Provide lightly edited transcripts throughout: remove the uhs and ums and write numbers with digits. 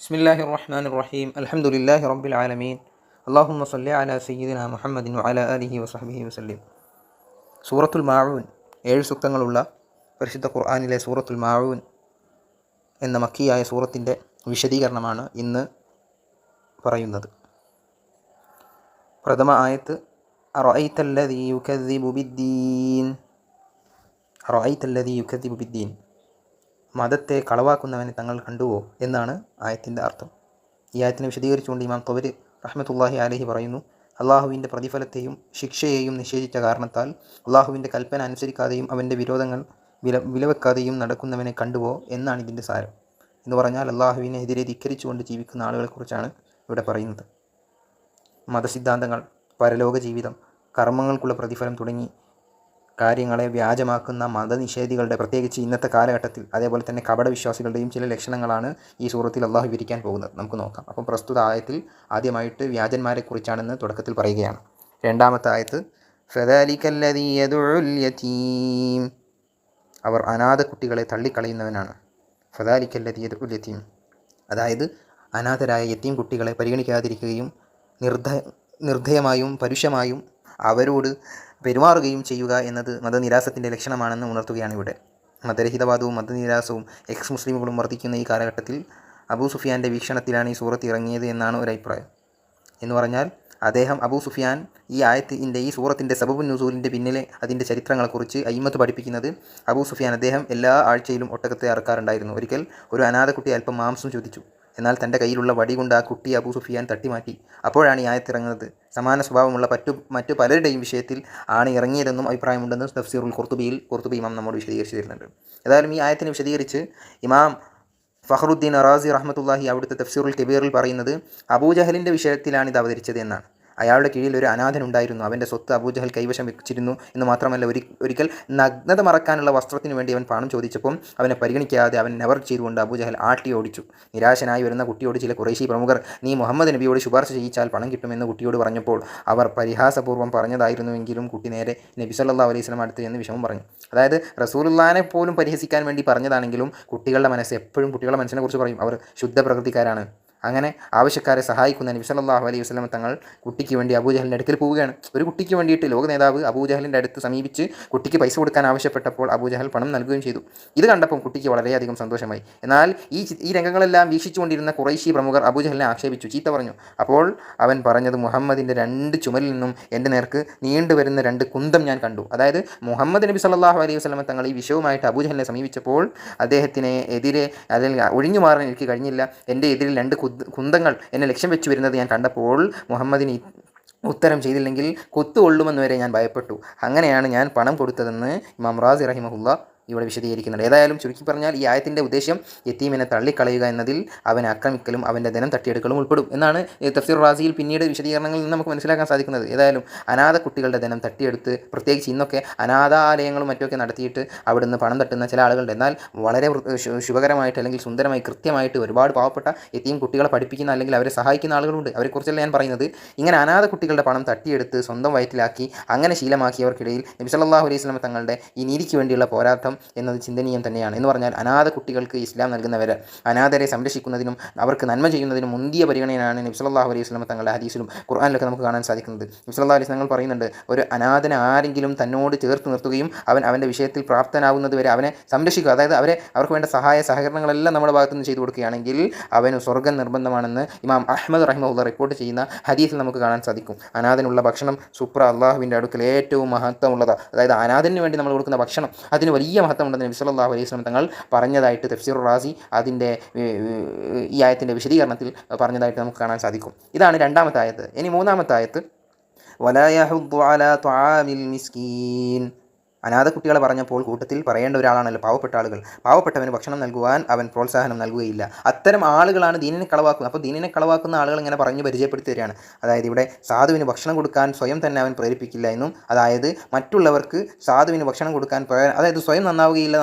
ബിസ്മില്ലാഹിർ റഹ്മാനിർ റഹീം അൽഹംദുലില്ലാഹി റബ്ബിൽ ആലമീൻ അല്ലാഹുമ്മ സ്വല്ലി അലാ സയ്യിദിനാ മുഹമ്മദിൻ വഅലാ ആലിഹി വസഹ്ബിഹി വസല്ലം. സൂറത്തുൽ മാഊൻ 7 സൂക്തങ്ങളുള്ള പരിശുദ്ധ ഖുർആനിലെ സൂറത്തുൽ മാഊൻ എന്ന മക്കിയായ സൂറത്തിൻ്റെ വിശദീകരണമാണ് ഇന്ന് പറയുന്നത്. പ്രഥമ ആയത്ത് അറഅയ്തല്ലദീ യുകദ്ദിബു ബിദ്ദീൻ. അറഅയ്തല്ലദീ യുകദ്ദിബു ബിദ്ദീൻ, മതത്തെ കളവാക്കുന്നവനെ തങ്ങൾ കണ്ടുവോ എന്നാണ് ആയത്തിൻ്റെ അർത്ഥം. ഈ ആയത്തിനെ വിശദീകരിച്ചുകൊണ്ട് ഇമാം ത്വബരി റഹ്മത്തുള്ളാഹി അലൈഹി പറയുന്നു, അള്ളാഹുവിൻ്റെ പ്രതിഫലത്തെയും ശിക്ഷയെയും നിഷേധിച്ച കാരണത്താൽ അള്ളാഹുവിൻ്റെ കൽപ്പന അനുസരിക്കാതെയും അവൻ്റെ വിരോധങ്ങൾ വിലവെക്കാതെയും നടക്കുന്നവനെ കണ്ടുവോ എന്നാണ് ഇതിൻ്റെ സാരം. എന്ന് പറഞ്ഞാൽ അള്ളാഹുവിനെതിരെ ധിക്കരിച്ചുകൊണ്ട് ജീവിക്കുന്ന ആളുകളെക്കുറിച്ചാണ് ഇവിടെ പറയുന്നത്. മതസിദ്ധാന്തങ്ങൾ, പരലോക ജീവിതം, കർമ്മങ്ങൾക്കുള്ള പ്രതിഫലം തുടങ്ങി കാര്യങ്ങളെ വ്യാജമാക്കുന്ന മതനിഷേധികളുടെ, പ്രത്യേകിച്ച് ഇന്നത്തെ കാലഘട്ടത്തിൽ, അതേപോലെ തന്നെ കപടവിശ്വാസികളുടെയും ചില ലക്ഷണങ്ങളാണ് ഈ സൂറത്തിൽ അള്ളാഹു വിവരിക്കാൻ പോകുന്നത്. നമുക്ക് നോക്കാം. അപ്പം പ്രസ്തുത ആയത്തിൽ ആദ്യമായിട്ട് വ്യാജന്മാരെക്കുറിച്ചാണെന്ന് തുടക്കത്തിൽ പറയുകയാണ്. രണ്ടാമത്തെ ആയത്ത് ഫദാലിക്കല്ലദീ യദ്ഉൽ യതീം, അവർ അനാഥ കുട്ടികളെ തള്ളിക്കളയുന്നവനാണ്. ഫദാലിക്കല്ലദീ യദ്ഉൽ യതീം, അതായത് അനാഥരായ യതീം കുട്ടികളെ പരിഗണിക്കാതിരിക്കുകയും നിർദ്ധയമായും പരുഷമായും അവരോട് പെരുമാറുകയും ചെയ്യുക എന്നത് മതനിരാസത്തിൻ്റെ ലക്ഷണമാണെന്ന് ഉണർത്തുകയാണ് ഇവിടെ. മതരഹിതവാദവും മതനിരാസവും എക്സ് മുസ്ലിമുകളും വർദ്ധിക്കുന്ന ഈ കാലഘട്ടത്തിൽ അബൂ സുഫിയാൻ്റെ വീക്ഷണത്തിലാണ് ഈ സൂറത്ത് ഇറങ്ങിയത് എന്നാണ് ഒരഭിപ്രായം. എന്ന് പറഞ്ഞാൽ അബൂ സുഫിയാൻ ഈ സൂറത്തിൻ്റെ സബബുൻ നുസൂലിൻ്റെ പിന്നിലെ അതിൻ്റെ ചരിത്രങ്ങളെക്കുറിച്ച് അയിമ്മത്ത് പഠിപ്പിക്കുന്നത്, അബൂ സുഫിയാൻ അദ്ദേഹം എല്ലാ ആഴ്ചയിലും ഒട്ടകത്തെ അറക്കാറുണ്ടായിരുന്നു. ഒരിക്കൽ ഒരു അനാഥ കുട്ടി അല്പം മാംസം ചോദിച്ചു. എന്നാൽ തൻ്റെ കയ്യിലുള്ള വടി കൊണ്ട് ആ കുട്ടി അബൂ സുഫിയാൻ തട്ടിമാറ്റി. അപ്പോഴാണ് ഈ ആയത്തിറങ്ങുന്നത്. സമാന സ്വഭാവമുള്ള മറ്റു പലരുടെയും വിഷയത്തിൽ ആണ് ഇറങ്ങിയതെന്നും അഭിപ്രായമുണ്ടെന്ന് തഫ്സീറുൽ ഖുർത്തുബി ഇമാം നമ്മോട് വിശദീകരിച്ച് തരുന്നുണ്ട്. ഏതായാലും ഈ ആയത്തിനെ വിശദീകരിച്ച് ഇമാം ഫഖറുദ്ദീൻ റാസി റഹ്മത്തുള്ളാഹി അവിടുത്തെ തഫ്സീറുൽ കബീറിൽ പറയുന്നത്, അബൂജഹലിൻ്റെ വിഷയത്തിലാണ് ഇത് അവതരിച്ചത് എന്നാണ്. അയാളുടെ കീഴിൽ ഒരു അനാഥനുണ്ടായിരുന്നു. അവൻ്റെ സ്വത്ത് അബൂജഹൽ കൈവശം വെച്ചിരുന്നു എന്ന് മാത്രമല്ല, ഒരിക്കൽ നഗ്നത മറക്കാനുള്ള വസ്ത്രത്തിന് വേണ്ടി അവൻ പണം ചോദിച്ചപ്പം അവനെ പരിഗണിക്കാതെ അവൻ നെവർ ചെയ്തുകൊണ്ട് അബൂജഹൽ ആട്ടി ഓടിച്ചു. നിരാശനായി വരുന്ന കുട്ടിയോട് ചില ഖുറൈശി പ്രമുഖർ, നീ മുഹമ്മദ് നബിയോട് ശുപാർശ ചെയ്യിച്ചാൽ പണം കിട്ടുമെന്ന് കുട്ടിയോട് പറഞ്ഞപ്പോൾ അവർ പരിഹാസപൂർവ്വം പറഞ്ഞതായിരുന്നുവെങ്കിലും കുട്ടി നേരെ നബി സല്ലല്ലാഹു അലൈഹി വസല്ലം അടുത്ത് എന്ന് വിഷമം പറഞ്ഞു. അതായത് റസൂലുള്ളാഹിനെ പോലും പരിഹസിക്കാൻ വേണ്ടി പറഞ്ഞതാണെങ്കിലും കുട്ടികളുടെ മനസ്സ് എപ്പോഴും കുട്ടികളുടെ മനസ്സിനെ കുറിച്ച് പറയും, അവർ ശുദ്ധ പ്രകൃതിക്കാരാണ്. അങ്ങനെ ആവശ്യക്കാരെ സഹായിക്കുന്ന നബി സല്ലല്ലാഹു അലൈഹി വസല്ലം തങ്ങൾ കുട്ടിക്ക് വേണ്ടി അബൂജഹലിൻ്റെ അടുക്കൽ പോവുകയാണ്. ഒരു കുട്ടിക്ക് വേണ്ടിയിട്ട് ലോക നേതാവ് അബൂജഹലിൻ്റെ അടുത്ത് സമീപിച്ച് കുട്ടിക്ക് പൈസ കൊടുക്കാൻ ആവശ്യപ്പെട്ടപ്പോൾ അബൂജഹൽ പണം നൽകുകയും ചെയ്തു. ഇത് കണ്ടപ്പം കുട്ടിക്ക് വളരെയധികം സന്തോഷമായി. എന്നാൽ ഈ രംഗങ്ങളെല്ലാം വീക്ഷിച്ചുകൊണ്ടിരുന്ന ഖുറൈശി പ്രമുഖർ അബൂജഹലിനെ ആക്ഷേപിച്ചു, ചീത്ത പറഞ്ഞു. അപ്പോൾ അവൻ പറഞ്ഞത്, മുഹമ്മദിൻ്റെ 2 ചുമലിൽ നിന്നും എൻ്റെ നേർക്ക് നീണ്ടുവരുന്ന 2 കുന്തം ഞാൻ കണ്ടു. അതായത് മുഹമ്മദ് നബി സല്ലല്ലാഹു അലൈഹി വസല്ലം തങ്ങൾ ഈ വിഷയവുമായിട്ട് അബൂജഹലിനെ സമീപിച്ചപ്പോൾ അദ്ദേഹത്തിനെ എതിരെ ഒഴിഞ്ഞു മാറാൻ എനിക്ക് കഴിഞ്ഞില്ല. എൻ്റെ എതിരിൽ 2 കുന്തങ്ങൾ എന്നെ ലക്ഷ്യം വെച്ച് വരുന്നത് ഞാൻ കണ്ടപ്പോൾ മുഹമ്മദിന് ഉത്തരം ചെയ്തില്ലെങ്കിൽ കൊത്തുകൊള്ളുമെന്ന് വരെ ഞാൻ ഭയപ്പെട്ടു. അങ്ങനെയാണ് ഞാൻ പണം കൊടുത്തതെന്ന് ഇമാം റാസി റഹിമഹുല്ലാ ഇവിടെ വിശദീകരിക്കുന്നുണ്ട്. ഏതായാലും ചുരുക്കി പറഞ്ഞാൽ ഈ ആയത്തിൻ്റെ ഉദ്ദേശ്യം യതീമിനെ തള്ളിക്കളയുക എന്നതിൽ അവനെ ആക്രമിക്കലും അവൻ്റെ ധനം തട്ടിയെടുക്കലും ഉൾപ്പെടും എന്നാണ് തഫ്സീർ റാസിയിൽ പിന്നീട് വിശദീകരണങ്ങളിൽ നിന്ന് നമുക്ക് മനസ്സിലാക്കാൻ സാധിക്കുന്നത്. ഏതായാലും അനാഥ കുട്ടികളുടെ ധനം തട്ടിയെടുത്ത്, പ്രത്യേകിച്ച് ഇന്നൊക്കെ അനാഥാലയങ്ങളും മറ്റുമൊക്കെ നടത്തിയിട്ട് അവിടുന്ന് പണം തട്ടുന്ന ചില ആളുകളുണ്ട്. എന്നാൽ വളരെ ശുഭകരമായിട്ട് അല്ലെങ്കിൽ സുന്ദരമായി കൃത്യമായിട്ട് ഒരുപാട് പാവപ്പെട്ട യതീം കുട്ടികളെ പഠിപ്പിക്കുന്ന അല്ലെങ്കിൽ അവരെ സഹായിക്കുന്ന ആളുകളുണ്ട്. അവരെക്കുറിച്ചല്ല ഞാൻ പറയുന്നത്. ഇങ്ങനെ അനാഥ കുട്ടികളുടെ പണം തട്ടിയെടുത്ത് സ്വന്തം വയറ്റിലാക്കി അങ്ങനെ ശീലമാക്കിയവർക്കിടയിൽ നബി സല്ലല്ലാഹു അലൈഹി വസല്ലം തങ്ങളുടെ ഈ നീതിക്ക് വേണ്ടിയുള്ള പോരാട്ടം എന്നത് ചിന്തനീയം തന്നെയാണ്. എന്ന് പറഞ്ഞാൽ അനാഥ കുട്ടികൾക്ക് ഇസ്ലാം നൽകുന്നവരെ, അനാഥരെ സംരക്ഷിക്കുന്നതിനും അവർക്ക് നന്മ ചെയ്യുന്നതിനും മുന്തിയ പരിഗണനയാണ് നബി സല്ലല്ലാഹു അലൈഹി വസല്ലം തങ്ങളുടെ ഹദീസിലും ഖുർആനിലൊക്കെ നമുക്ക് കാണാൻ സാധിക്കുന്നത്. നബി സല്ലല്ലാഹു അലൈഹി വസല്ലം പറയുന്നുണ്ട്, ഒരു അനാഥനെ ആരെങ്കിലും തന്നോട് ചേർത്ത് നിർത്തുകയും അവൻ്റെ വിഷയത്തിൽ പ്രാപ്തനാകുന്നത് വരെ അവനെ സംരക്ഷിക്കുക, അതായത് അവർക്ക് വേണ്ട സഹായങ്ങളെല്ലാം നമ്മുടെ ഭാഗത്തു നിന്ന് ചെയ്തു കൊടുക്കുകയാണെങ്കിൽ അവന് സ്വർഗ്ഗം നിർബന്ധമാണെന്ന് ഇമാം അഹ്മദ് റഹിമഹുല്ലാ റിപ്പോർട്ട് ചെയ്യുന്ന ഹദീസിൽ നമുക്ക് കാണാൻ സാധിക്കും. അനാഥനുള്ള ഭക്ഷണം അള്ളാഹുവിൻ്റെ അടുക്കൽ ഏറ്റവും മഹത്വമുള്ളതാണ്. അതായത് അനാഥന് വേണ്ടി നമ്മൾ കൊടുക്കുന്ന ഭക്ഷണം അതിന് വലിയ മഹത്വമുണ്ടെന്ന് നബി സല്ലല്ലാഹു അലൈഹി വസല്ലം തങ്ങൾ പറഞ്ഞതായിട്ട് തഫ്സീർ റാസി അതിൻ്റെ ഈ ആയത്തിൻ്റെ വിശദീകരണത്തിൽ പറഞ്ഞതായിട്ട് നമുക്ക് കാണാൻ സാധിക്കും. ഇതാണ് രണ്ടാമത്തെ ആയത്ത്. ഇനി മൂന്നാമത്തെ ആയത്ത് വലാ യഹുദ്ദു അലാ ത്വആമിൽ മിസ്കീൻ. അനാഥ കുട്ടികളെ പറഞ്ഞപ്പോൾ കൂട്ടത്തിൽ പറയേണ്ട ഒരാളാണല്ലോ പാവപ്പെട്ട ആളുകൾ. പാവപ്പെട്ടവന് ഭക്ഷണം നൽകുവാൻ അവൻ പ്രോത്സാഹനം നൽകുകയില്ല. അത്തരം ആളുകളാണ് ദീനിനെ കളവാക്കുന്നത്. അപ്പോൾ ദീനിനെ കളവാക്കുന്ന ആളുകൾ ഇങ്ങനെ പറഞ്ഞ് പരിചയപ്പെടുത്തി തരികയാണ്. അതായത് ഇവിടെ സാധുവിന് ഭക്ഷണം കൊടുക്കാൻ സ്വയം തന്നെ അവൻ പ്രേരിപ്പിക്കില്ല എന്നും, അതായത് മറ്റുള്ളവർക്ക് സാധുവിന് ഭക്ഷണം കൊടുക്കാൻ അതായത് സ്വയം നന്നാക്കുകയില്ല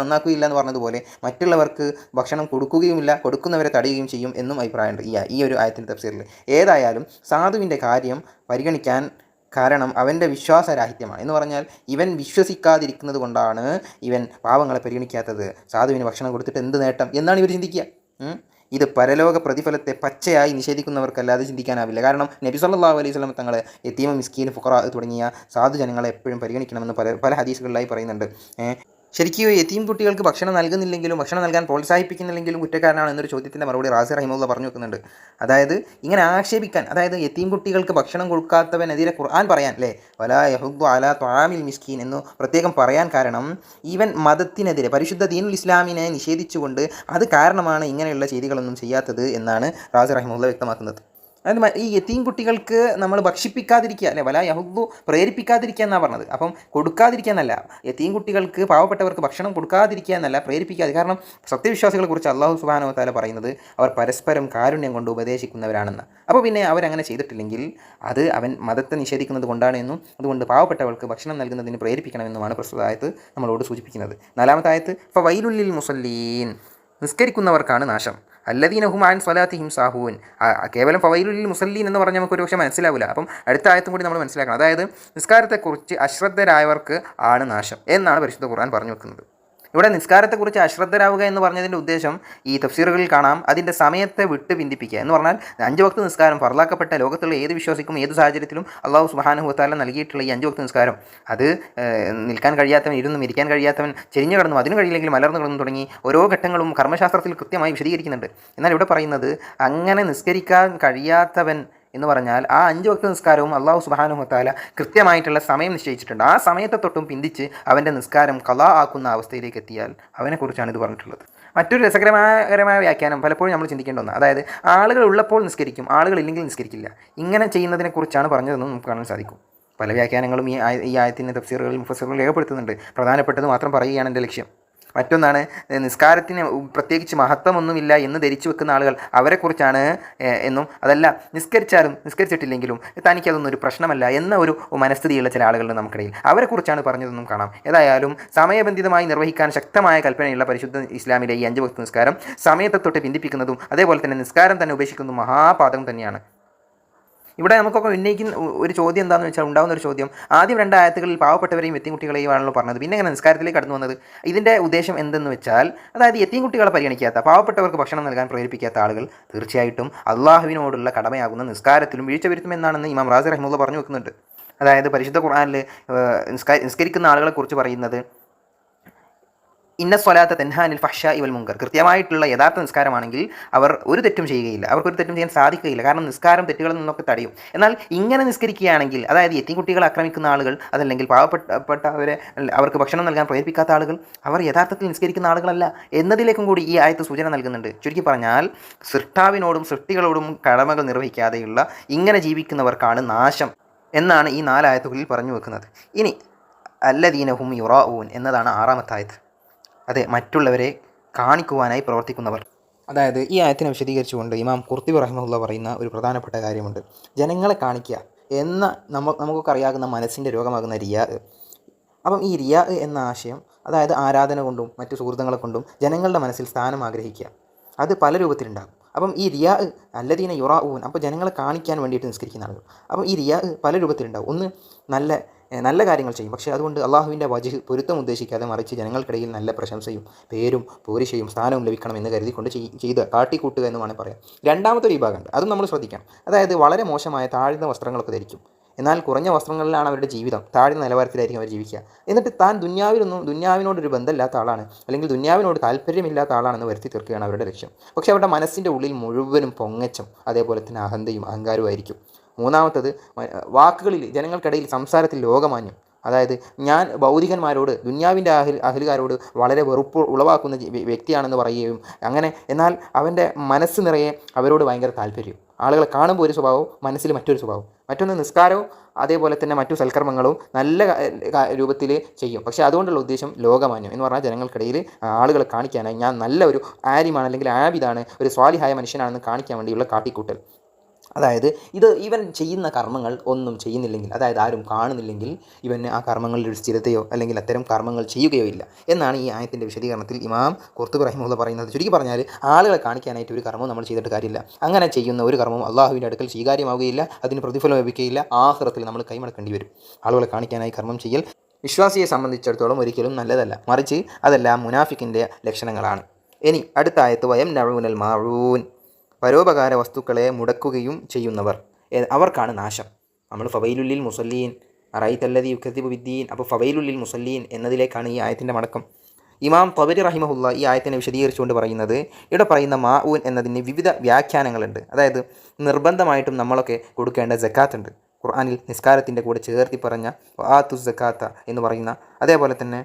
എന്ന് പറഞ്ഞതുപോലെ മറ്റുള്ളവർക്ക് ഭക്ഷണം കൊടുക്കുകയുമില്ല, കൊടുക്കുന്നവരെ തടയുകയും ചെയ്യും എന്നും അഭിപ്രായമുണ്ട് ഈ ഒരു ആയത്തിൻ്റെ തഫ്സീറിൽ. ഏതായാലും സാധുവിൻ്റെ കാര്യം പരിഗണിക്കാൻ കാരണം അവൻ്റെ വിശ്വാസരാഹിത്യമാണ്. എന്ന് പറഞ്ഞാൽ ഇവൻ വിശ്വസിക്കാതിരിക്കുന്നത് കൊണ്ടാണ് ഇവൻ പാവങ്ങളെ പരിഗണിക്കാത്തത്. സാധുവിന് ഭക്ഷണം കൊടുത്തിട്ട് എന്ത് നേട്ടം എന്നാണ് ഇവർ ചിന്തിക്കുക. ഇത് പരലോക പ്രതിഫലത്തെ പച്ചയായി നിഷേധിക്കുന്നവർക്കല്ലാതെ ചിന്തിക്കാനാവില്ല. കാരണം നബി സല്ലല്ലാഹു അലൈഹി വസല്ലം തങ്ങൾ യതീം, മിസ്കീൻ, ഫുഖറ തുടങ്ങിയ സാധുജനങ്ങളെ എപ്പോഴും പരിഗണിക്കണമെന്ന് പല ഹദീസുകളിലായി പറയുന്നുണ്ട്. ശരിക്കും യതീം കുട്ടികൾക്ക് ഭക്ഷണം നൽകുന്നില്ലെങ്കിലും ഭക്ഷണം നൽകാൻ പ്രോത്സാഹിപ്പിക്കുന്നില്ലെങ്കിലും കുറ്റക്കാരനാണ് എന്നൊരു ചോദ്യത്തിൻ്റെ മറുപടി റാസി റഹിമഹുല്ലാഹ് പറഞ്ഞു വെക്കുന്നുണ്ട്. അതായത് ഇങ്ങനെ ആക്ഷേപിക്കാൻ, അതായത് യതീം കുട്ടികൾക്ക് ഭക്ഷണം കൊടുക്കാത്തവനെതിരെ ഖുർആൻ പറയാൻ അല്ലേ, വലാ യഹുദ്ദു അലാ ത്വആമിൽ മിസ്കീൻ എന്ന് പ്രത്യേകം പറയാൻ കാരണം ഈവൻ മതത്തിനെതിരെ പരിശുദ്ധ ദീനുൽ ഇസ്ലാമിനെ നിഷേധിച്ചുകൊണ്ട് അത് കാരണമാണ് ഇങ്ങനെയുള്ള ചെയ്തികളൊന്നും ചെയ്യാത്തത് എന്നാണ് റാസി റഹിമഹുല്ലാഹ് വ്യക്തമാക്കുന്നത്. അതായത് ഈ യതീം കുട്ടികൾക്ക് നമ്മൾ ഭക്ഷിപ്പിക്കാതിരിക്കുക അല്ലെ, വലാ യഹുദ്ദു പ്രേരിപ്പിക്കാതിരിക്കുക എന്നാണ് പറഞ്ഞത്. അപ്പം കൊടുക്കാതിരിക്കുക എന്നല്ല, യതീം കുട്ടികൾക്ക് പാവപ്പെട്ടവർക്ക് ഭക്ഷണം കൊടുക്കാതിരിക്കുക എന്നല്ല, പ്രേരിപ്പിക്കാതെ. കാരണം സത്യവിശ്വാസികളെ കുറിച്ച് അല്ലാഹു സുബ്ഹാനഹു വ തആല പറയുന്നത് അവർ പരസ്പരം കാരുണ്യം കൊണ്ട് ഉപദേശിക്കുന്നവരാണെന്ന്. അപ്പോൾ പിന്നെ അവരങ്ങനെ ചെയ്തിട്ടില്ലെങ്കിൽ അത് അവൻ മതത്തെ നിഷേധിക്കുന്നത് കൊണ്ടാണ് എന്നും അതുകൊണ്ട് പാവപ്പെട്ടവർക്ക് ഭക്ഷണം നൽകുന്നതിന് പ്രേരിപ്പിക്കണമെന്നുമാണ് പ്രസ്തുത ആയത്ത് നമ്മളോട് സൂചിപ്പിക്കുന്നത്. 4-ാമത്തെ ആയത്ത് ഫവൈലുൽ ലിൽ മുസല്ലീൻ, നിസ്കരിക്കുന്നവർക്കാണ് നാശം. അല്ലദീന ഹും അൻ സ്വലാത്തിഹിം സാഹൂൻ. കേവലം ഫവൈലുൽ മുസല്ലീൻ എന്ന് പറഞ്ഞാൽ നമുക്ക് ഒരു പക്ഷേ മനസ്സിലാവില്ല. അപ്പം അടുത്ത ആയത്തും കൂടി നമ്മൾ മനസ്സിലാക്കണം. അതായത് നിസ്കാരത്തെക്കുറിച്ച് അശ്രദ്ധരായവർക്ക് ആണ് നാശം എന്നാണ് പരിശുദ്ധ ഖുർആൻ പറഞ്ഞു വെക്കുന്നത്. ഇവിടെ നിസ്കാരത്തെക്കുറിച്ച് അശ്രദ്ധരാവുക എന്ന് പറഞ്ഞതിൻ്റെ ഉദ്ദേശം ഈ തഫ്സീറുകളിൽ കാണാം, അതിൻ്റെ സമയത്തെ വിട്ട് പിന്തിപ്പിക്കുക എന്ന് പറഞ്ഞാൽ 5 വക്ത് നിസ്കാരം ഫർലാക്കപ്പെട്ട ലോകത്തുള്ള ഏത് വിശ്വാസിക്കും ഏത് സാഹചര്യത്തിലും അല്ലാഹു സുബ്ഹാനഹു വ തആല നൽകിയിട്ടുള്ള ഈ 5 വക്ത് നിസ്കാരം അത് നിൽക്കാൻ കഴിയാത്തവൻ ഇരുന്നും ഇരിക്കാൻ കഴിയാത്തവൻ ചെരിഞ്ഞു കിടന്നും അതിന് കഴിയില്ലെങ്കിൽ മലർന്നു കിടന്നു തുടങ്ങി ഓരോ ഘട്ടങ്ങളും കർമ്മശാസ്ത്രത്തിൽ കൃത്യമായി വിശദീകരിക്കുന്നുണ്ട്. എന്നാൽ ഇവിടെ പറയുന്നത് അങ്ങനെ നിസ്കരിക്കാൻ കഴിയാത്തവൻ എന്ന് പറഞ്ഞാൽ ആ 5 വക്ത് നിസ്കാരവും അല്ലാഹു സുബ്ഹാനഹു വ തആല കൃത്യമായിട്ടുള്ള സമയം നിശ്ചയിച്ചിട്ടുണ്ട്. ആ സമയത്തെ തൊട്ടും പിന്തിച്ച് അവൻ്റെ നിസ്കാരം ഖളാ ആക്കുന്ന അവസ്ഥയിലേക്ക് എത്തിയാൽ അവനെക്കുറിച്ചാണ് ഇത് പറഞ്ഞിട്ടുള്ളത്. മറ്റൊരു രസകരമായ വ്യാഖ്യാനം പലപ്പോഴും നമ്മൾ ചിന്തിക്കേണ്ട ഒന്ന്, അതായത് ആളുകൾ ഉള്ളപ്പോൾ നിസ്കരിക്കും, ആളുകൾ ഇല്ലെങ്കിൽ നിസ്കരിക്കില്ല. ഇങ്ങനെ ചെയ്യുന്നതിനെക്കുറിച്ചാണ് പറഞ്ഞതെന്ന് നമുക്ക് കാണാൻ സാധിക്കും. പല വ്യാഖ്യാനങ്ങളും ഈ ആയത്തിൻ്റെ തഫ്സീറുകളിൽ മുഫസ്സിറുകളിൽ രേഖപ്പെടുത്തുന്നുണ്ട്. പ്രധാനപ്പെട്ടത് മാത്രം പറയുകയാണ് എൻ്റെ ലക്ഷ്യം. മറ്റൊന്നാണ്, നിസ്കാരത്തിന് പ്രത്യേകിച്ച് മഹത്വമൊന്നുമില്ല എന്ന് ധരിച്ചു വെക്കുന്ന ആളുകൾ അവരെക്കുറിച്ചാണ് എന്നും, അതല്ല നിസ്കരിച്ചാലും നിസ്കരിച്ചിട്ടില്ലെങ്കിലും തനിക്കതൊന്നും ഒരു പ്രശ്നമല്ല എന്ന ഒരു മനസ്ഥിതിയുള്ള ചില ആളുകളുടെ നമുക്കിടയിൽ, അവരെക്കുറിച്ചാണ് പറഞ്ഞതെന്നും കാണാം. ഏതായാലും സമയബന്ധിതമായി നിർവഹിക്കാൻ ശക്തമായ കൽപ്പനയുള്ള പരിശുദ്ധ ഇസ്ലാമിലെ ഈ 5 വക്ത് നിസ്കാരം സമയത്തെ തൊട്ട് പിന്തിപ്പിക്കുന്നതും അതേപോലെ തന്നെ നിസ്കാരം തന്നെ ഉപേക്ഷിക്കുന്നതും മഹാപാതകം തന്നെയാണ്. ഇവിടെ നമുക്കൊക്കെ ഉന്നയിക്കുന്ന ഒരു ചോദ്യം എന്താണെന്ന് വെച്ചാൽ, ഉണ്ടാകുന്ന ഒരു ചോദ്യം, ആദ്യം 2 ആയത്തുകളിൽ പാവപ്പെട്ടവരെയും യത്തീം കുട്ടികളെയും ആണല്ലോ പറഞ്ഞത്, പിന്നെ എങ്ങനെ നിസ്കാരത്തിലേക്ക് കടന്നു വന്നത്? ഇതിൻ്റെ ഉദ്ദേശം എന്തെന്ന് വെച്ചാൽ, അതായത് യത്തീം കുട്ടികളെ പരിഗണിക്കാത്ത, പാവപ്പെട്ടവർക്ക് ഭക്ഷണം നൽകാൻ പ്രേരിപ്പിക്കാത്ത ആളുകൾ തീർച്ചയായിട്ടും അള്ളാഹുവിനോടുള്ള കടമയാകുന്ന നിസ്കാരത്തിലും വീഴ്ച വരുത്തുമെന്നാണെന്ന് ഇമാം റാസി റഹിമഹുല്ലാഹ് പറഞ്ഞു വെക്കുന്നുണ്ട്. അതായത് പരിശുദ്ധ ഖുർആനിൽ നിസ്കരിക്കുന്ന ആളുകളെ കുറിച്ച് പറയുന്നത് ഇന്ന സ്വലാത്ത തെൻഹാനിൽ ഫഹ്ശാഇ വൽ മുങ്കർ, കൃത്യമായിട്ടുള്ള യഥാർത്ഥ നിസ്കാരമാണെങ്കിൽ അവർ ഒരു തെറ്റും ചെയ്യുകയില്ല, അവർക്കൊരു തെറ്റും ചെയ്യാൻ സാധിക്കുകയില്ല. കാരണം നിസ്കാരം തെറ്റുകളിൽ നിന്നൊക്കെ തടയും. എന്നാൽ ഇങ്ങനെ നിസ്കരിക്കുകയാണെങ്കിൽ, അതായത് യത്തീം കുട്ടികളെ ആക്രമിക്കുന്ന ആളുകൾ, അതല്ലെങ്കിൽ പാവപ്പെട്ടവരെ അവർക്ക് ഭക്ഷണം നൽകാൻ പ്രേരിപ്പിക്കാത്ത ആളുകൾ, അവർ യഥാർത്ഥത്തിൽ നിസ്കരിക്കുന്ന ആളുകളല്ല എന്നതിലേക്കും കൂടി ഈ ആയത്ത് സൂചന നൽകുന്നുണ്ട്. ചുരുക്കി പറഞ്ഞാൽ സൃഷ്ടാവിനോടും സൃഷ്ടികളോടും കടമകൾ നിർവഹിക്കാതെയുള്ള ഇങ്ങനെ ജീവിക്കുന്നവർക്കാണ് നാശം എന്നാണ് ഈ 4 ആയത്തുകളിൽ പറഞ്ഞു വെക്കുന്നത്. ഇനി അല്ലദീന ഹും യുറാഊൻ എന്നതാണ് 6-ാമത്തെ ആയത്ത്. അതെ, മറ്റുള്ളവരെ കാണിക്കുവാനായി പ്രവർത്തിക്കുന്നവർ. അതായത് ഈ ആയത്തിനെ വിശദീകരിച്ചുകൊണ്ട് ഇമാം ഖുർത്തുബി റഹിമഹുല്ലാഹ് പറയുന്ന ഒരു പ്രധാനപ്പെട്ട കാര്യമുണ്ട്. ജനങ്ങളെ കാണിക്കുക എന്ന നമുക്കൊക്കെ അറിയാവുന്ന മനസ്സിൻ്റെ രോഗമാകുന്ന റിയാ. അപ്പം ഈ റിയാ എന്ന ആശയം, അതായത് ആരാധന കൊണ്ടും മറ്റു സുഹൃത്തുക്കളെ കൊണ്ടും ജനങ്ങളുടെ മനസ്സിൽ സ്ഥാനം ആഗ്രഹിക്കുക, അത് പല രൂപത്തിലുണ്ടാകും. അപ്പം ഈ റിയാ അല്ലദീന യുറാഊൻ, അപ്പോൾ ജനങ്ങളെ കാണിക്കാൻ വേണ്ടിയിട്ട് നിസ്കരിക്കുന്ന ആളുകൾ. അപ്പം ഈ റിയാ പല രൂപത്തിലുണ്ടാകും. ഒന്ന്, നല്ല കാര്യങ്ങൾ ചെയ്യും, പക്ഷേ അതുകൊണ്ട് അള്ളാഹുവിൻ്റെ വജ്ഹ് പൊരുത്തം ഉദ്ദേശിക്കാതെ, മറിച്ച് ജനങ്ങൾക്കിടയിൽ നല്ല പ്രശംസയും പേരും പോരിശയും സ്ഥാനവും ലഭിക്കണമെന്ന് കരുതിക്കൊണ്ട് ചെയ്ത് കാട്ടിക്കൂട്ടുക എന്ന് വേണമെങ്കിൽ പറയാം. 2-ാമത്തെ വിഭാഗമുണ്ട്, അതും നമ്മൾ ശ്രദ്ധിക്കണം. അതായത് വളരെ മോശമായ താഴ്ന്ന വസ്ത്രങ്ങളൊക്കെ ധരിക്കും, എന്നാൽ കുറഞ്ഞ വസ്ത്രങ്ങളിലാണ് അവരുടെ ജീവിതം, താഴ്ന്ന നിലവാരത്തിലായിരിക്കും അവർ ജീവിക്കുക. എന്നിട്ട് താൻ ദുന്യാവിനോടൊരു ബന്ധമില്ലാത്ത ആളാണ്, അല്ലെങ്കിൽ ദുന്യാവിനോട് താല്പര്യമില്ലാത്ത ആളാണെന്ന് വരുത്തി തീർക്കുകയാണ് അവരുടെ ലക്ഷ്യം. പക്ഷേ അവരുടെ മനസ്സിൻ്റെ ഉള്ളിൽ മുഴുവനും പൊങ്ങച്ചം, അതേപോലെ തന്നെ അഹന്തയും അഹങ്കാരവുമായിരിക്കും. 3-ാമത്തത്, വാക്കുകളിൽ ജനങ്ങൾക്കിടയിൽ സംസാരത്തിൽ ലോകമാന്യം. അതായത് ഞാൻ ഭൗതികന്മാരോട്, ദുന്യാവിൻ്റെ അഹലുകാരോട് വളരെ വെറുപ്പ് ഉളവാക്കുന്ന വ്യക്തിയാണെന്ന് പറയുകയും അങ്ങനെ. എന്നാൽ അവൻ്റെ മനസ്സ് നിറയെ അവരോട് ഭയങ്കര താല്പര്യം. ആളുകളെ കാണുമ്പോൾ ഒരു സ്വഭാവവും മനസ്സിൽ മറ്റൊരു സ്വഭാവം. മറ്റൊന്ന്, നിസ്കാരവും അതേപോലെ തന്നെ മറ്റു സൽക്കർമ്മങ്ങളും നല്ല രൂപത്തിൽ ചെയ്യും, പക്ഷേ അതുകൊണ്ടുള്ള ഉദ്ദേശം ലോകമാന്യം എന്ന് പറഞ്ഞാൽ ജനങ്ങൾക്കിടയിൽ ആളുകളെ കാണിക്കാനായി ഞാൻ നല്ല ഒരു ആലിമാണ്, അല്ലെങ്കിൽ ആബിദാണ്, ഒരു സ്വാലിഹായ മനുഷ്യനാണെന്ന് കാണിക്കാൻ വേണ്ടിയുള്ള കാട്ടിക്കൂട്ടൽ. അതായത് ഇവൻ ചെയ്യുന്ന കർമ്മങ്ങൾ ഒന്നും ചെയ്യുന്നില്ലെങ്കിൽ, അതായത് ആരും കാണുന്നില്ലെങ്കിൽ ഇവന് ആ കർമ്മങ്ങളിൽ ഒരു സ്ഥിരതയോ അല്ലെങ്കിൽ അത്തരം കർമ്മങ്ങൾ ചെയ്യുകയോ ഇല്ല എന്നാണ് ഈ ആയത്തിൻ്റെ വിശദീകരണത്തിൽ ഇമാം ഖുർത്തുബി റഹിമഹുല്ലാഹ് പറയുന്നത്. ചുരുക്കി പറഞ്ഞാൽ ആളുകളെ കാണിക്കാനായിട്ട് ഒരു കർമ്മം നമ്മൾ ചെയ്തിട്ട് കാര്യമില്ല. അങ്ങനെ ചെയ്യുന്ന ഒരു കർമ്മം അള്ളാഹുവിൻ്റെ അടുക്കൽ സ്വീകാര്യമാവുകയില്ല, അതിന് പ്രതിഫലം ലഭിക്കുകയില്ല, ആഖിറത്തിൽ നമ്മൾ കൈമടക്കേണ്ടി വരും. ആളുകളെ കാണിക്കാനായി കർമ്മം ചെയ്യൽ വിശ്വാസിയെ സംബന്ധിച്ചിടത്തോളം ഒരിക്കലും നല്ലതല്ല, മറിച്ച് അതെല്ലാം മുനാഫിക്കിൻ്റെ ലക്ഷണങ്ങളാണ്. ഇനി അടുത്ത ആയത്ത് വയം നഊനൽ മാഊൻ, പരോപകാര വസ്തുക്കളെ മുടക്കുകയും ചെയ്യുന്നവർ, അവർക്കാണ് നാശം. നമ്മൾ ഫവൈലുല്ലിൽ മുസല്ലീൻ അറൈതല്ലദി യുക്കദ്ദിബു ബിദ്ദീൻ, അപ്പോൾ ഫവൈലുല്ലിൽ മുസല്ലീൻ എന്നതിലേക്കാണ് ഈ ആയത്തിൻ്റെ മടക്കം. ഇമാം തബരി റഹിമഹുല്ല ഈ ആയത്തിനെ വിശദീകരിച്ചുകൊണ്ട് പറയുന്നത്, ഇവിടെ പറയുന്ന മാഊൻ എന്നതിന് വിവിധ വ്യാഖ്യാനങ്ങളുണ്ട്. അതായത് നിർബന്ധമായിട്ടും നമ്മളൊക്കെ കൊടുക്കേണ്ട സക്കാത്ത് ഉണ്ട്. ഖുർആനിൽ നിസ്കാരത്തിൻ്റെ കൂടെ ചേർത്തി പറഞ്ഞ ആത്തു സക്കാത്ത എന്ന് പറയുന്ന, അതേപോലെ തന്നെ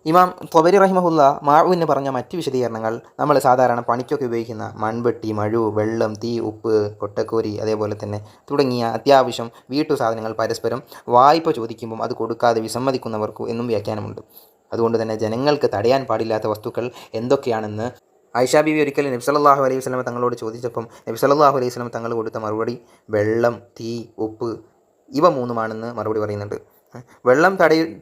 ഇമാം ത്വബരി റഹിമഹുല്ല മാഊന് പറഞ്ഞ മറ്റ് വിശദീകരണങ്ങൾ നമ്മൾ സാധാരണ പണിക്കൊക്കെ ഉപയോഗിക്കുന്ന മൺവെട്ടി, മഴു, വെള്ളം, തീ, ഉപ്പ്, കൊട്ടക്കോരി, അതേപോലെ തന്നെ തുടങ്ങിയ അത്യാവശ്യം വീട്ടു സാധനങ്ങൾ പരസ്പരം വായ്പ ചോദിക്കുമ്പം അത് കൊടുക്കാതെ വിസമ്മതിക്കുന്നവർക്ക് എന്നും വ്യാഖ്യാനമുണ്ട്. അതുകൊണ്ട് തന്നെ ജനങ്ങൾക്ക് തടയാൻ പാടില്ലാത്ത വസ്തുക്കൾ എന്തൊക്കെയാണെന്ന് ആയിഷാ ബീവി ഒരിക്കൽ നബി സല്ലല്ലാഹു അലൈഹി വസല്ലം തങ്ങളോട് ചോദിച്ചപ്പം നബി സല്ലല്ലാഹു അലൈഹി വസല്ലം തങ്ങൾ കൊടുത്ത മറുപടി വെള്ളം, തീ, ഉപ്പ് ഇവ മൂന്നുമാണെന്ന് മറുപടി പറയുന്നുണ്ട്. വെള്ളം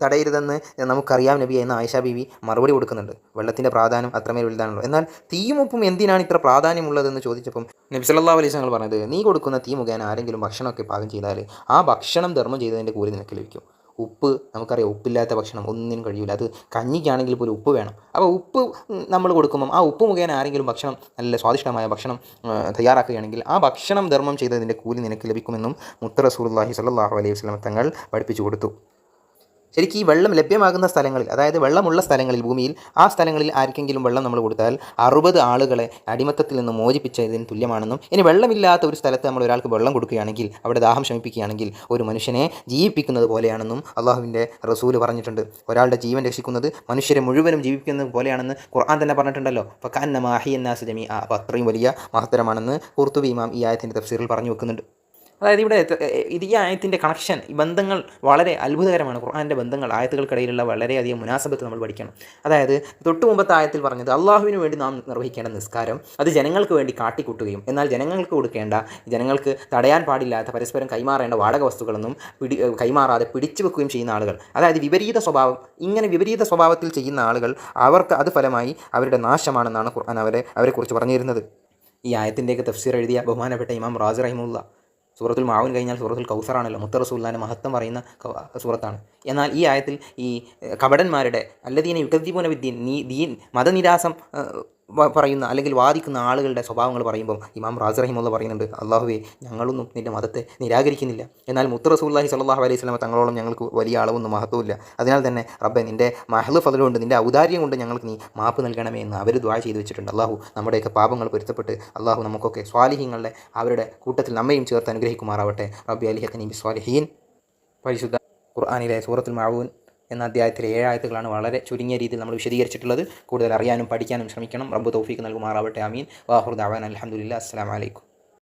തടയരുതെന്ന് നമുക്കറിയാം നബി എന്ന് ആയിഷാ ബീവി മറുപടി കൊടുക്കുന്നുണ്ട്. വെള്ളത്തിൻ്റെ പ്രാധാന്യം അത്രമേൽ വലുതാണല്ലോ. എന്നാൽ തീയും ഉപ്പും എന്തിനാണ് ഇത്ര പ്രാധാന്യമുള്ളതെന്ന് ചോദിച്ചപ്പം നബി സല്ലല്ലാഹു അലൈഹി വസല്ലം പറഞ്ഞത്, നീ കൊടുക്കുന്ന തീ മുഖേന ആരെങ്കിലും ഭക്ഷണമൊക്കെ പാകം ചെയ്താൽ ആ ഭക്ഷണം ധർമ്മം ചെയ്തതിൻ്റെ കൂലി നിനക്ക് ലഭിക്കും. ഉപ്പ് നമുക്കറിയാം, ഉപ്പില്ലാത്ത ഭക്ഷണം ഒന്നിനും കഴിയില്ല. അത് കഞ്ഞിക്കാണെങ്കിൽ പോലും ഉപ്പ് വേണം. അപ്പോൾ ഉപ്പ് നമ്മൾ കൊടുക്കുമ്പം ആ ഉപ്പ് മുഖേന ആരെങ്കിലും ഭക്ഷണം, നല്ല സ്വാദിഷ്ടമായ ഭക്ഷണം തയ്യാറാക്കുകയാണെങ്കിൽ ആ ഭക്ഷണം ധർമ്മം ചെയ്തതിൻ്റെ കൂലി നിനക്ക് ലഭിക്കുമെന്നും മുത്ത് റസൂലുള്ളാഹി സ്വല്ലല്ലാഹു അലൈഹി വസല്ലം തങ്ങൾ പഠിപ്പിച്ചു കൊടുത്തു. ശരിക്കും ഈ വെള്ളം ലഭ്യമാകുന്ന സ്ഥലങ്ങളിൽ, അതായത് വെള്ളമുള്ള സ്ഥലങ്ങളിൽ, ഭൂമിയിൽ ആ സ്ഥലങ്ങളിൽ ആർക്കെങ്കിലും വെള്ളം നമ്മൾ കൊടുത്താൽ 60 ആളുകളെ അടിമത്തത്തിൽ നിന്ന് മോചിപ്പിച്ചതിന് തുല്യമാണെന്നും, ഇനി വെള്ളമില്ലാത്ത ഒരു സ്ഥലത്ത് നമ്മൾ ഒരാൾക്ക് വെള്ളം കൊടുക്കുകയാണെങ്കിൽ, അവിടെ ദാഹം ശമിപ്പിക്കുകയാണെങ്കിൽ ഒരു മനുഷ്യനെ ജീവിപ്പിക്കുന്നത് പോലെയാണെന്നും അള്ളാഹുവിൻ്റെ റസൂല് പറഞ്ഞിട്ടുണ്ട്. ഒരാളുടെ ജീവൻ രക്ഷിക്കുന്നത് മനുഷ്യരെ മുഴുവനും ജീവിപ്പിക്കുന്നത് പോലെയാണെന്ന് ഖുർആൻ തന്നെ പറഞ്ഞിട്ടുണ്ടല്ലോ. ഫകഅന്നമാ അഹ്യന്നാസ ജമീഅ, അപ്പോൾ അത്രയും വലിയ മഹത്തരമാണെന്ന് ഖുർത്തുബി ഇമാം ഈ ആയത്തിൻ്റെ തഫ്സീറിൽ പറഞ്ഞു വെക്കുന്നുണ്ട്. അതായത് ഇവിടെ ഈ ആയത്തിൻ്റെ കണക്ഷൻ, ഈ ബന്ധങ്ങൾ വളരെ അത്ഭുതകരമാണ്. ഖുർആൻ്റെ ബന്ധങ്ങൾ, ആയത്തുകൾക്കിടയിലുള്ള വളരെയധികം മുനാസബത്ത് നമ്മൾ പഠിക്കണം. അതായത് തൊട്ട് മുമ്പത്തെ ആയത്തിൽ പറഞ്ഞത് അള്ളാഹുവിന് വേണ്ടി നാം നിർവഹിക്കേണ്ട നിസ്കാരം അത് ജനങ്ങൾക്ക് വേണ്ടി കാട്ടിക്കൂട്ടുകയും, എന്നാൽ ജനങ്ങൾക്ക് കൊടുക്കേണ്ട, ജനങ്ങൾക്ക് തടയാൻ പാടില്ലാത്ത, പരസ്പരം കൈമാറേണ്ട വാടക വസ്തുക്കളൊന്നും കൈമാറാതെ പിടിച്ചു വെക്കുകയും ചെയ്യുന്ന ആളുകൾ, അതായത് വിപരീത സ്വഭാവം, ഇങ്ങനെ വിപരീത സ്വഭാവത്തിൽ ചെയ്യുന്ന ആളുകൾ, അവർക്ക് അത് ഫലമായി അവരുടെ നാശമാണെന്നാണ് ഖുർആൻ അവരെക്കുറിച്ച് പറഞ്ഞു തരുന്നത്. ഈ ആയത്തിൻ്റെയൊക്കെ തഫ്സീർ എഴുതിയ ബഹുമാനപ്പെട്ട ഇമാം റാസി റഹിമഹുല്ല, സൂറത്തുൽ മാഊൻ കഴിഞ്ഞാൽ സൂറത്തുൽ കൗസറാണല്ലോ, മുത്ത് റസൂലുള്ളാഹിന്റെ മഹത്വം പറയുന്ന സൂറത്താണ്. എന്നാൽ ഈ ആയത്തിൽ ഈ കപടന്മാരുടെ അല്ലദീന യുകദ്ദിബൂന ബിദ്ദീൻ, ദീൻ മതനിരാസം പറയുന്ന അല്ലെങ്കിൽ വാദിക്കുന്ന ആളുകളുടെ സ്വഭാവങ്ങൾ പറയുമ്പോൾ ഇമാം റാസി റഹിമഹുല്ല പറയുന്നുണ്ട്, അള്ളാഹുവേ ഞങ്ങളൊന്നും നിൻ്റെ മതത്തെ നിരാകരിക്കുന്നില്ല, എന്നാൽ മുത്ത് റസൂലുള്ളാഹി സ്വല്ലല്ലാഹു അലൈഹി വസല്ലം തങ്ങളോളം ഞങ്ങൾക്ക് വലിയ അളവൊന്നും മഹത്വമില്ല. അതിനാൽ തന്നെ റബ്ബെ നിൻ്റെ മഹ്ലു ഫദ്ൽ കൊണ്ട്, നിൻ്റെ ഔദാര്യം കൊണ്ട് ഞങ്ങൾക്ക് നീ മാപ്പ് നൽകണമേ എന്ന് അവർ ദുആ ചെയ്തു വെച്ചിട്ടുണ്ട്. അള്ളാഹു നമ്മുടെയൊക്കെ പാപങ്ങൾ പൊരുത്തപ്പെട്ട് അള്ളാഹു നമുക്കൊക്കെ സ്വാലിഹീങ്ങളുടെ അവരുടെ കൂട്ടത്തിൽ നമ്മയും ചേർത്ത് അനുഗ്രഹിക്കുമാറാവട്ടെ. റബ്ബി അലിഹഖനി ബി സ്വാലിഹീൻ. പരിശുദ്ധ ഖുർആനിലെ സൂറത്തുൽ മാഊൻ എന്ന അധ്യായത്തിലെ 7 ആയത്തുകളാണ് വളരെ ചുരുങ്ങിയ രീതിയിൽ നമ്മൾ വിശദീകരിച്ചിട്ടുള്ളത്. കൂടുതൽ അറിയാനും പഠിക്കാനും ശ്രമിക്കണം. റബ്ബ് തൗഫീഖ് നൽകുമാറാവട്ടെ. ആമീൻ. വാഹിറു ദഅവാന അൽഹംദുലില്ലാഹി. അസ്സലാമു അലൈക്കും.